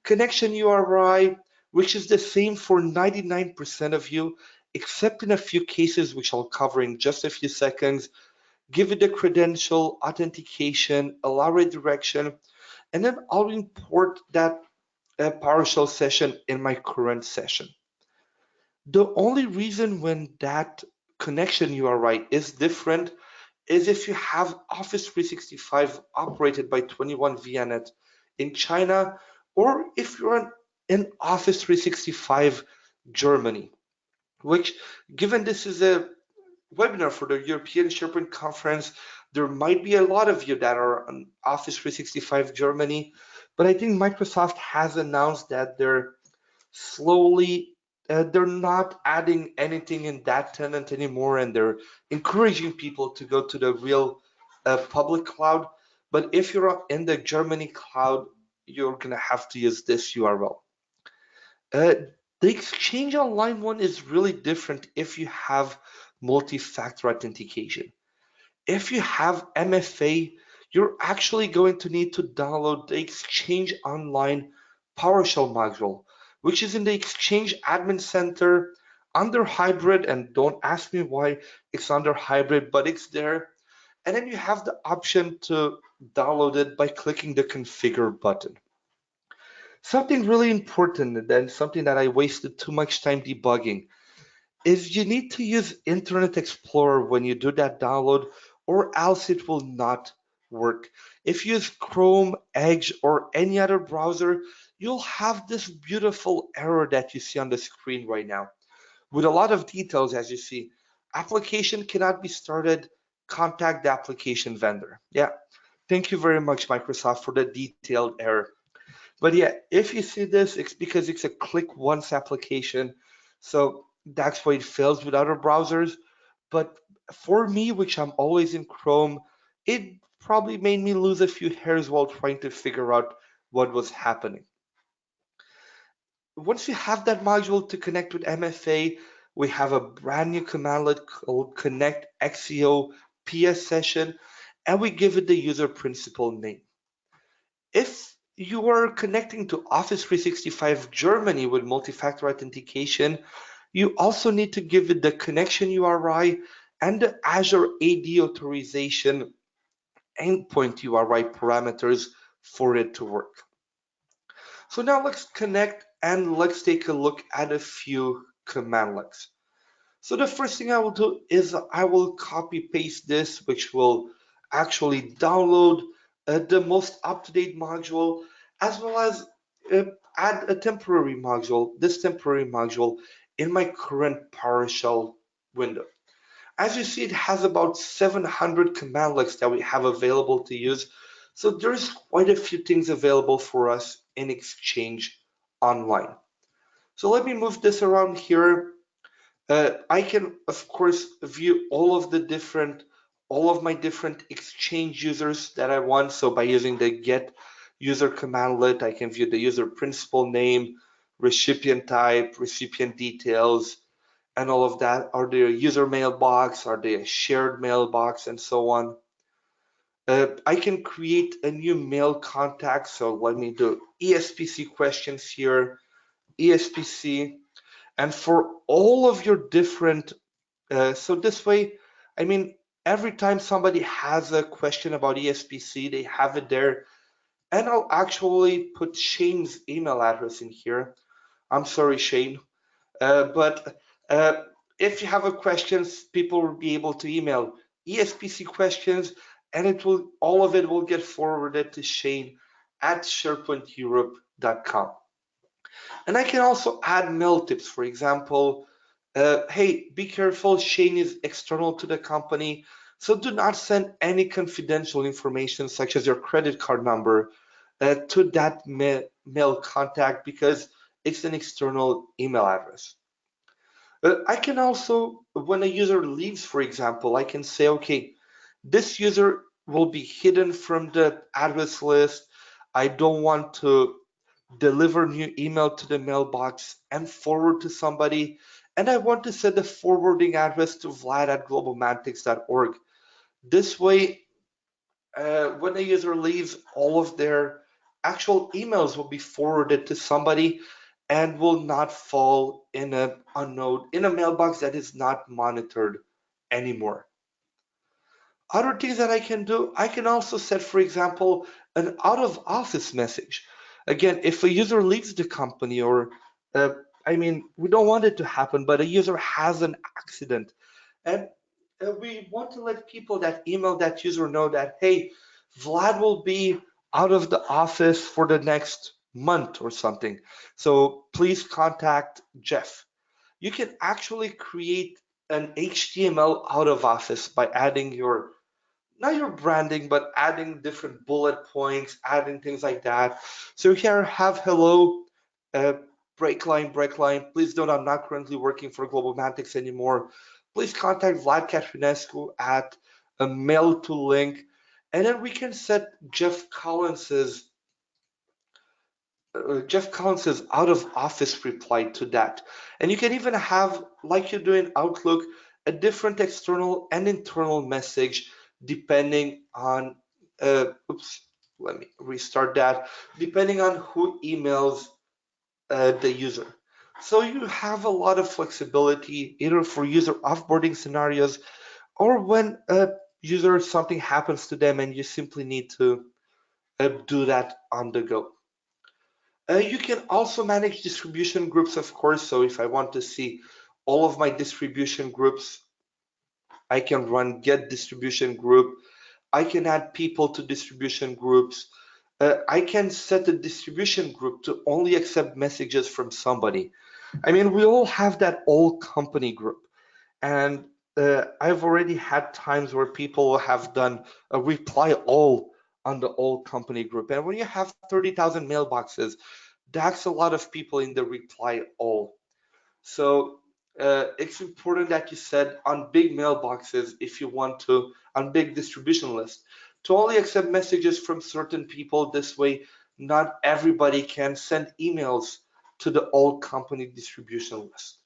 Speaker 2: connection URI, which is the same for 99% of you, except in a few cases, which I'll cover in just a few seconds. Give it the credential, authentication, allow redirection, and then I'll import that PowerShell session in my current session. The only reason when that connection URI is different is if you have Office 365 operated by 21 VNet in China, or if you're in Office 365 Germany, which, given this is a webinar for the European SharePoint Conference, there might be a lot of you that are on Office 365 Germany, but I think Microsoft has announced that slowly they're not adding anything in that tenant anymore, and they're encouraging people to go to the real public cloud. But if you're in the Germany cloud, you're gonna have to use this URL. Uh, the Exchange Online one is really different if you have multi-factor authentication. If you have MFA, you're actually going to need to download the Exchange Online PowerShell module, which is in the Exchange Admin Center under hybrid. And don't ask me why it's under hybrid, but it's there. and then you have the option to download it by clicking the configure button. Something really important and something that I wasted too much time debugging is you need to use Internet Explorer when you do that download, or else it will not work. If you use Chrome, Edge, or any other browser, you'll have this beautiful error that you see on the screen right now with a lot of details. As you see, application cannot be started, contact the application vendor. Yeah, thank you very much, Microsoft, for the detailed error. But yeah, if you see this, it's because it's a click once application. So that's why it fails with other browsers. But for me, which I'm always in Chrome, it probably made me lose a few hairs while trying to figure out what was happening. Once you have that module to connect with MFA, we have a brand new commandlet called connect XEO PS session, and we give it the user principal name. If you are connecting to Office 365 Germany with multi-factor authentication, you also need to give it the connection URI and the Azure AD authorization endpoint URI parameters for it to work. So now let's connect and let's take a look at a few commandlets. So the first thing I will do is I will copy paste this, which will actually download the most up-to-date module, as well as uh, add a temporary module, this temporary module in my current PowerShell window. As you see, it has about 700 commandlets that we have available to use. So there's quite a few things available for us in Exchange Online. So let me move this around here. I can, of course, view all of my different Exchange users that I want. So by using the get user commandlet, I can view the user principal name, recipient type, recipient details, and all of that. Are they a user mailbox? Are they a shared mailbox? And so on. I can create a new mail contact. So let me do ESPC questions here, ESPC. And for all of your different, so this way, I mean, every time somebody has a question about ESPC, they have it there. And I'll actually put Shane's email address in here. I'm sorry, Shane. But if you have a questions, people will be able to email ESPC questions, and it will all of it will get forwarded to Shane at SharePointEurope.com. And I can also add mail tips. For example, hey, be careful, Shane is external to the company, so do not send any confidential information such as your credit card number to that mail contact because it's an external email address. I can also, when a user leaves, for example, I can say, okay, this user will be hidden from the address list. I don't want to deliver new email to the mailbox and forward to somebody. And I want to set the forwarding address to vlad at globalmantics.org. This way, when a user leaves, all of their actual emails will be forwarded to somebody and will not fall in a unknown in a mailbox that is not monitored anymore. Other things that I can do, I can also set, for example, an out of office message. Again, if a user leaves the company or, uh, I mean, we don't want it to happen, but a user has an accident. And we want to let people that email that user know that, hey, Vlad will be out of the office for the next month or something. So please contact Jeff. You can actually create an HTML out of office by adding your not your branding, but adding different bullet points, adding things like that. So here have hello, uh, break line. Please note I'm not currently working for Global Mantics anymore. Please contact Vlad Katrinescu at a mail to link. And then we can set Jeff Collins's out of office reply to that. And you can even have, like you do in Outlook, a different external and internal message depending on, oops, let me restart that, depending on who emails the user. So you have a lot of flexibility either for user offboarding scenarios or when user, something happens to them, and you simply need to do that on the go. You can also manage distribution groups, of course. So if I want to see all of my distribution groups, I can run get distribution group. I can add people to distribution groups. I can set a distribution group to only accept messages from somebody. I mean, we all have that all company group. And I've already had times where people have done a reply all on the all company group. And when you have 30,000 mailboxes, that's a lot of people in the reply all. So it's important that you said on big mailboxes, if you want to, on big distribution lists, to only accept messages from certain people. This way, not everybody can send emails to the all company distribution list.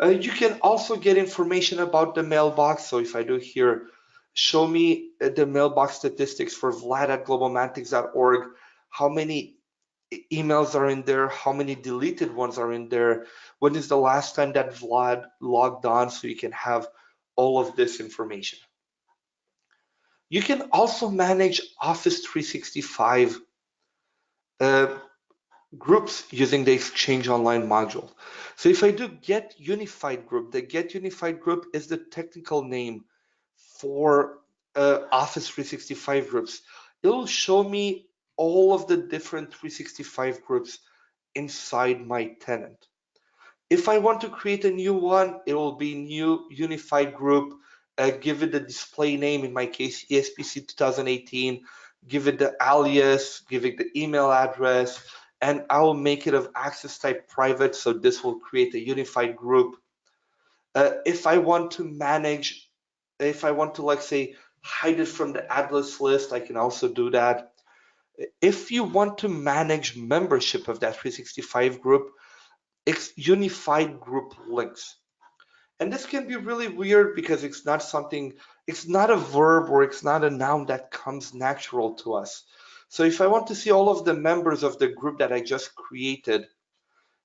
Speaker 2: You can also get information about the mailbox. So if I do here, show me the mailbox statistics for Vlad at globalmantics.org, how many emails are in there, how many deleted ones are in there, when is the last time that Vlad logged on, so you can have all of this information. You can also manage Office 365 groups using the Exchange Online module. So if I do Get Unified Group, the Get Unified Group is the technical name for Office 365 groups. It'll show me all of the different 365 groups inside my tenant. If I want to create a new one, it will be new unified group, give it the display name, in my case, ESPC 2018, give it the alias, give it the email address, and I will make it of access type private, so this will create a unified group. If I want to manage, if I want to, like, say, hide it from the address list, I can also do that. If you want to manage membership of that 365 group, it's unified group links. And this can be really weird because it's not something, it's not a verb or it's not a noun that comes natural to us. So if I want to see all of the members of the group that I just created,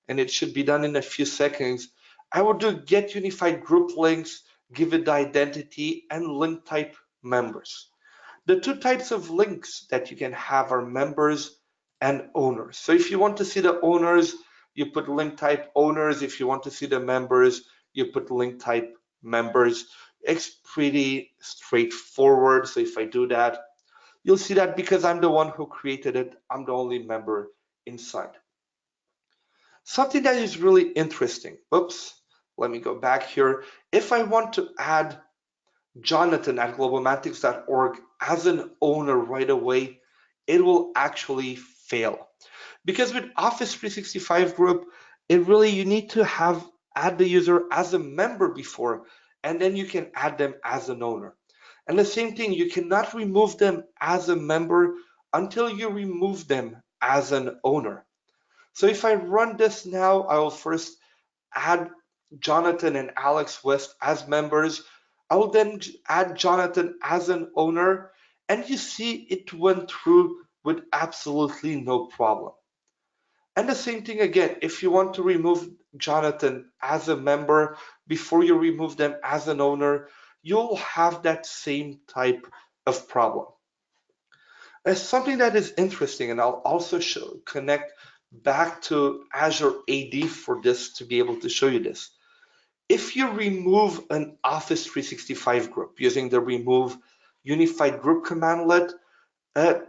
Speaker 2: and it should be done in a few seconds, I would do get unified group links, give it the identity, and link type members. The two types of links that you can have are members and owners. So if you want to see the owners, you put link type owners. If you want to see the members, you put link type members. It's pretty straightforward. So if I do that, you'll see that because I'm the one who created it, I'm the only member inside. Something that is really interesting. Oops, let me go back here. If I want to add Jonathan at globalmantics.org as an owner right away, it will actually fail. Because with Office 365 group, it really, you need to have add the user as a member before, and then you can add them as an owner. And the same thing, you cannot remove them as a member until you remove them as an owner. So if I run this now, I will first add Jonathan and Alex West as members. I will then add Jonathan as an owner, and you see it went through with absolutely no problem. And the same thing again, if you want to remove Jonathan as a member before you remove them as an owner, you'll have that same type of problem. As something that is interesting, and I'll also connect back to Azure AD for this to be able to show you this. If you remove an Office 365 group using the remove unified group commandlet,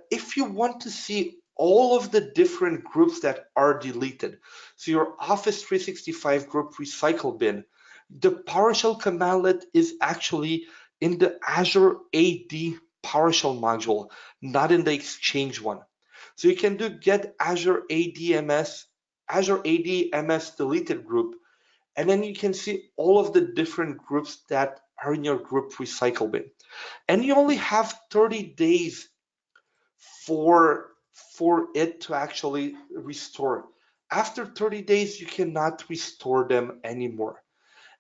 Speaker 2: if you want to see all of the different groups that are deleted, so your Office 365 group recycle bin, the PowerShell commandlet is actually in the Azure AD PowerShell module, not in the Exchange one. So you can do get Azure ADMS, Azure ADMS deleted group, and then you can see all of the different groups that are in your group recycle bin. And you only have 30 days for it to actually restore. After 30 days, you cannot restore them anymore.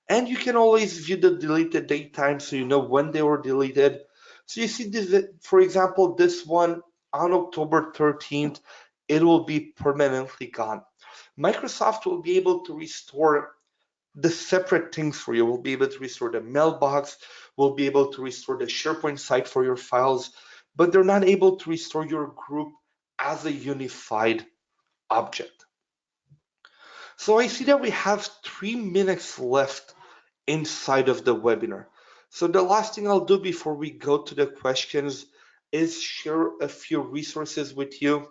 Speaker 2: And you can always view the deleted date time so you know when they were deleted. So you see this, for example, this one on October 13th, it will be permanently gone. Microsoft will be able to restore the separate things for you. We'll be able to restore the mailbox. We'll be able to restore the SharePoint site for your files, but they're not able to restore your group as a unified object. So I see that we have 3 minutes left inside of the webinar. So the last thing I'll do before we go to the questions is share a few resources with you.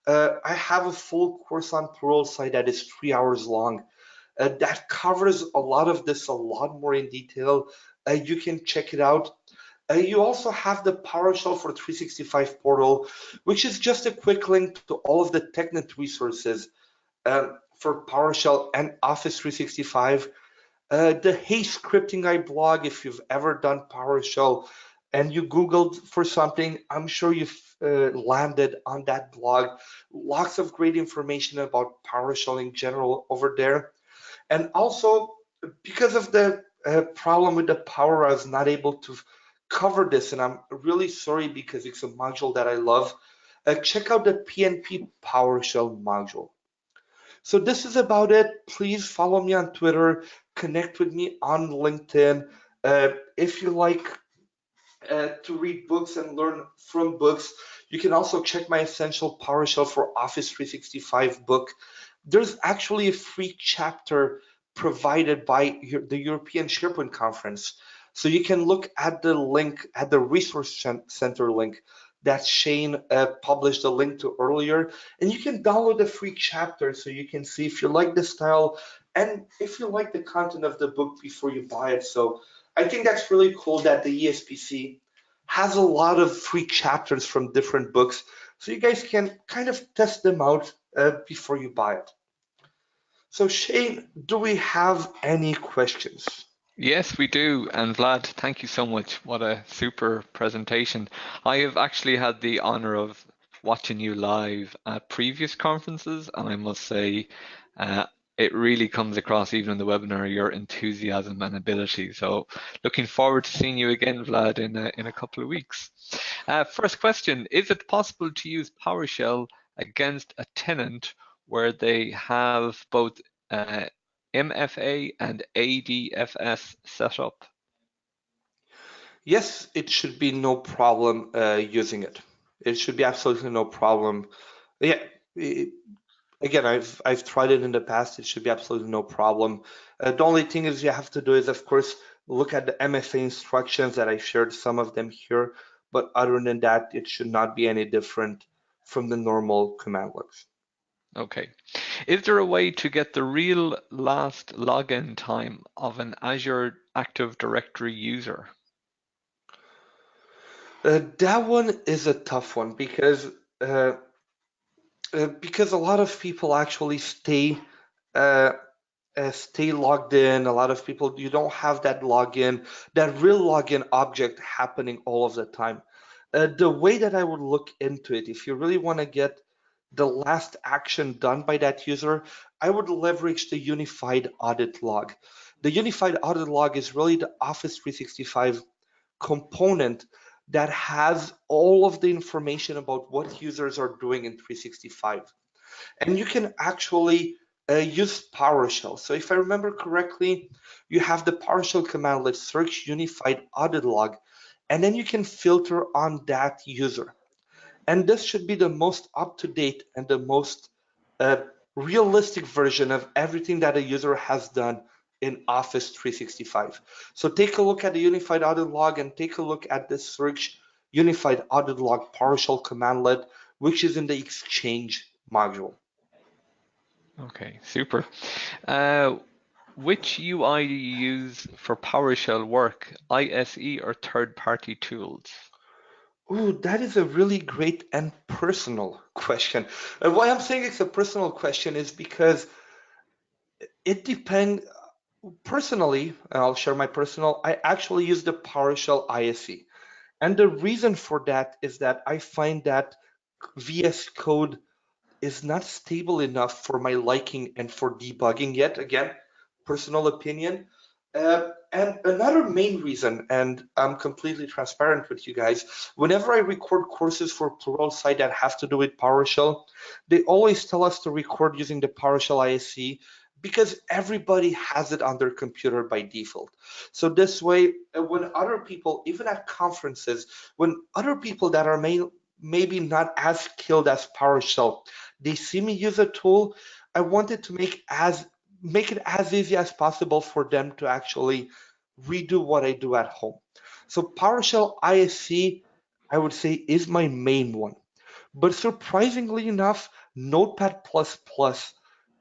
Speaker 2: I have a full course on PowerShell that is 3 hours long. That covers a lot of this a lot more in detail. You can check it out. You also have the PowerShell for 365 portal, which is just a quick link to all of the tenant resources for PowerShell and Office 365. The Hey Scripting I blog, if you've ever done PowerShell and you Googled for something, I'm sure you've landed on that blog. Lots of great information about PowerShell in general over there. And also, because of the problem with the power, I was not able to cover this, and I'm really sorry because it's a module that I love. Check out the PNP PowerShell module. So this is about it. Please follow me on Twitter, connect with me on LinkedIn. If you like to read books and learn from books, you can also check my Essential PowerShell for Office 365 book. There's actually a free chapter provided by the European SharePoint Conference. So you can look at the link, at the resource center link that Shane published a link to earlier, and you can download the free chapter so you can see if you like the style and if you like the content of the book before you buy it. So I think that's really cool that the ESPC has a lot of free chapters from different books, so you guys can kind of test them out before you buy it. So Shane, do we have any questions?
Speaker 1: Yes, we do. And Vlad, thank you so much. What a super presentation. I have actually had the honor of watching you live at previous conferences, and I must say, it really comes across even in the webinar, your enthusiasm and ability. So looking forward to seeing you again, Vlad, in a couple of weeks. First question, is it possible to use PowerShell against a tenant where they have both MFA and ADFS set up?
Speaker 2: Yes, it should be no problem using it. It should be absolutely no problem. Yeah, again, I've tried it in the past. It should be absolutely no problem. The only thing is you have to do is, of course, look at the MFA instructions that I shared some of them here. But other than that, it should not be any different from the normal command looks.
Speaker 1: Okay. Is there a way to get the real last login time of an Azure Active Directory user?
Speaker 2: That one is a tough one because a lot of people actually stay logged in. A lot of people, you don't have that login, that real login object happening all of the time. The way that I would look into it, if you really want to get the last action done by that user, I would leverage the unified audit log. The unified audit log is really the Office 365 component that has all of the information about what users are doing in 365. And you can actually use PowerShell. So if I remember correctly, you have the PowerShell command, let's search unified audit log, and then you can filter on that user. And this should be the most up-to-date and the most uh, realistic version of everything that a user has done in Office 365. So take a look at the unified audit log and take a look at the search unified audit log PowerShell commandlet, which is in the Exchange module.
Speaker 1: Okay, super. Which UI do you use for PowerShell work, ISE or third-party tools?
Speaker 2: Ooh, that is a really great and personal question. Why I'm saying it's a personal question is because it depends. Personally, I'll share my personal, I actually use the PowerShell ISE. And the reason for that is that I find that VS Code is not stable enough for my liking and for debugging yet. Again, personal opinion. And another main reason, and I'm completely transparent with you guys, whenever I record courses for Pluralsight that have to do with PowerShell, they always tell us to record using the PowerShell ISE because everybody has it on their computer by default. So this way, when other people, even at conferences, when other people that are maybe not as skilled as PowerShell, they see me use a tool, I wanted to make it as easy as possible for them to actually redo what I do at home. So PowerShell ISC, I would say, is my main one. But surprisingly enough, Notepad++,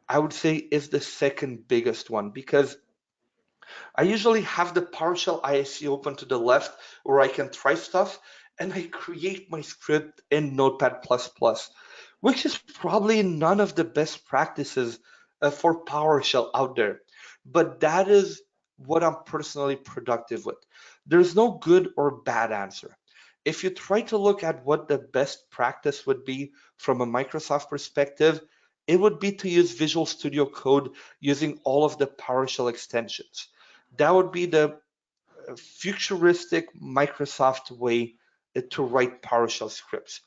Speaker 2: I would say, is the second biggest one because I usually have the PowerShell ISC open to the left where I can try stuff, and I create my script in Notepad++, which is probably none of the best practices for PowerShell out there. But that is what I'm personally productive with. There's no good or bad answer. If you try to look at what the best practice would be from a Microsoft perspective, it would be to use Visual Studio Code using all of the PowerShell extensions. That would be the futuristic Microsoft way to write PowerShell scripts.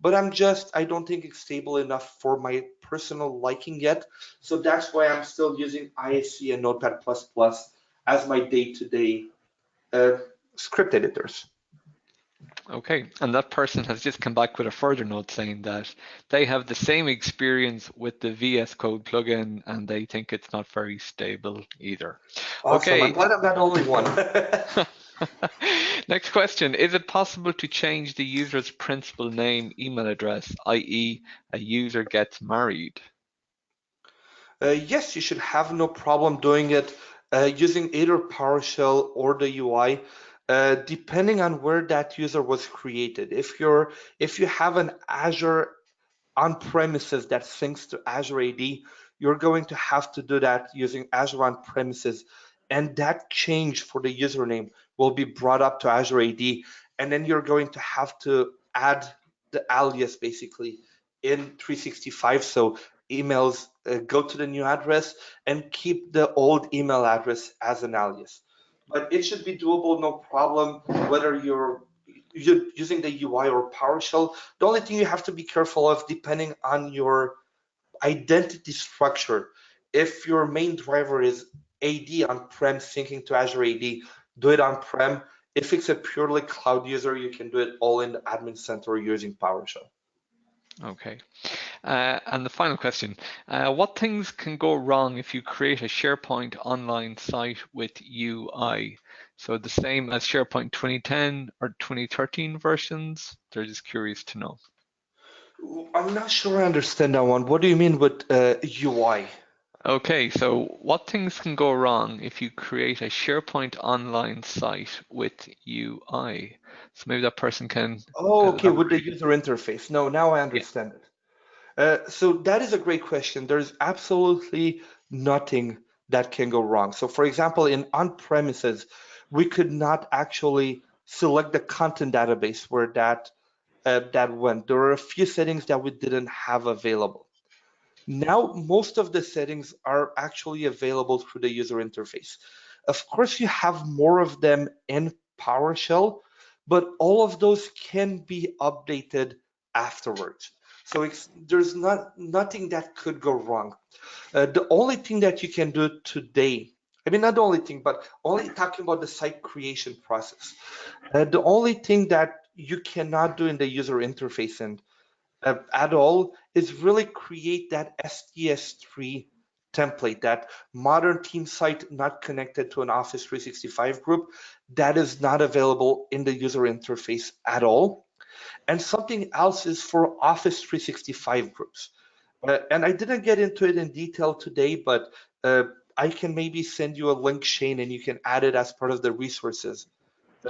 Speaker 2: But I don't think it's stable enough for my personal liking yet. So that's why I'm still using ISC and Notepad++ as my day-to-day uh, script editors.
Speaker 1: Okay, and that person has just come back with a further note saying that they have the same experience with the VS Code plugin and they think it's not very stable either.
Speaker 2: Awesome. I'm
Speaker 1: Okay,
Speaker 2: glad I'm not the only one.
Speaker 1: next question. Is it possible to change the user's principal name email address, i.e. a user gets married?
Speaker 2: Yes, you should have no problem doing it using either PowerShell or the UI, depending on where that user was created. If you have an Azure on premises that syncs to Azure AD, you're going to have to do that using Azure on premises. And that change for the username will be brought up to Azure AD. And then you're going to have to add the alias basically in 365. So emails go to the new address and keep the old email address as an alias. But it should be doable, no problem, whether you're using the UI or PowerShell. The only thing you have to be careful of, depending on your identity structure, if your main driver is AD on-prem syncing to Azure AD, do it on-prem. If it's a purely cloud user, you can do it all in the admin center using PowerShell.
Speaker 1: Okay. And the final question, what things can go wrong if you create a SharePoint online site with UI? So the same as SharePoint 2010 or 2013 versions? They're just curious to know.
Speaker 2: I'm not sure I understand that one. What do you mean with UI?
Speaker 1: Okay, so what things can go wrong if you create a SharePoint online site with UI? So maybe that person can
Speaker 2: Oh, okay, with the
Speaker 1: elaborate.
Speaker 2: user interface. No, now I
Speaker 1: Yeah,
Speaker 2: understand it. So that is a great question. There's absolutely nothing that can go wrong. So for example, in on-premises, we could not actually select the content database where that went. There were a few settings that we didn't have available. Now, most of the settings are actually available through the user interface. Of course, you have more of them in PowerShell, but all of those can be updated afterwards. So there's nothing that could go wrong. The only thing that you can do today, I mean, not the only thing, but only talking about the site creation process. The only thing that you cannot do in the user interface and at all is really create that STS3 template, that modern team site not connected to an Office 365 group. That is not available in the user interface at all. And something else is for Office 365 groups. And I didn't get into it in detail today, but I can maybe send you a link, Shane, and you can add it as part of the resources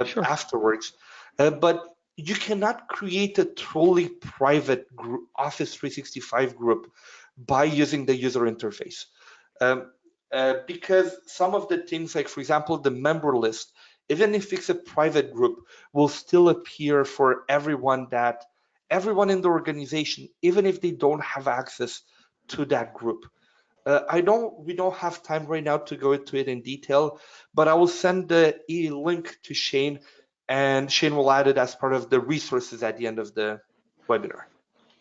Speaker 1: sure.
Speaker 2: afterwards. But you cannot create a truly private group, Office 365 group by using the user interface. Um, because some of the things, like for example, the member list, even if it's a private group, will still appear for everyone in the organization, even if they don't have access to that group. We don't have time right now to go into it in detail, but I will send the link to Shane, and Shane will add it as part of the resources at the end of the webinar.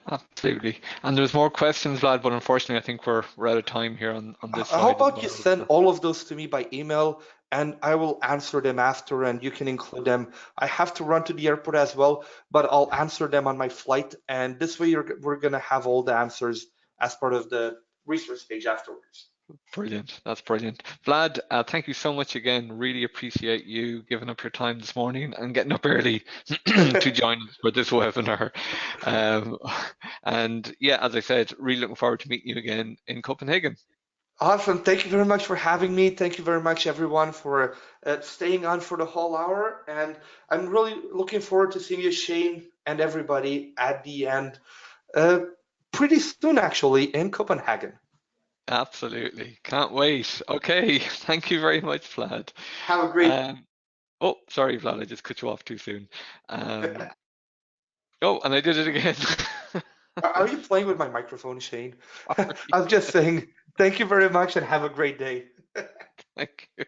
Speaker 1: Absolutely. And there's more questions, Vlad, but unfortunately, I think we're out of time here on this
Speaker 2: How
Speaker 1: side as
Speaker 2: about you
Speaker 1: well.
Speaker 2: send
Speaker 1: So
Speaker 2: all of those to me by email and I will answer them after and you can include them. I have to run to the airport as well, but I'll answer them on my flight. And this way we're going to have all the answers as part of the research page afterwards.
Speaker 1: brilliant. That's brilliant. Vlad, thank you so much again. Really appreciate you giving up your time this morning and getting up early to join us for this webinar. Um, and yeah, as I said, really looking forward to meeting you again in Copenhagen.
Speaker 2: Awesome. Thank you very much for having me. Thank you very much, everyone, for staying on for the whole hour. And I'm really looking forward to seeing you, Shane, and everybody at the end uh, pretty soon, actually, in Copenhagen.
Speaker 1: Absolutely. Can't wait. Okay. Thank you very much, Vlad.
Speaker 2: Have a great.
Speaker 1: Um, oh, sorry, Vlad, I just cut you off too soon. Um, oh, and I did it again.
Speaker 2: Are you playing with my microphone, Shane?
Speaker 1: Sorry.
Speaker 2: I'm just saying, thank you very much and have a great day.
Speaker 1: Thank you.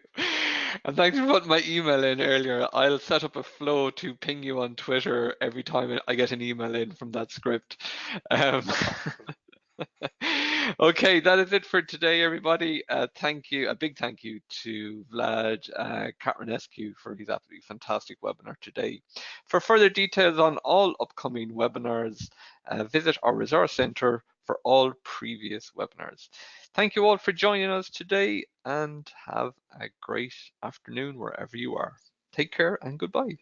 Speaker 1: And thanks for putting my email in earlier. I'll set up a flow to ping you on Twitter every time I get an email in from that script. Um, okay, that is it for today, everybody. Thank you, a big thank you to Vlad Katrinescu for his absolutely fantastic webinar today. For further details on all upcoming webinars, visit our resource center for all previous webinars. Thank you all for joining us today and have a great afternoon wherever you are. Take care and goodbye.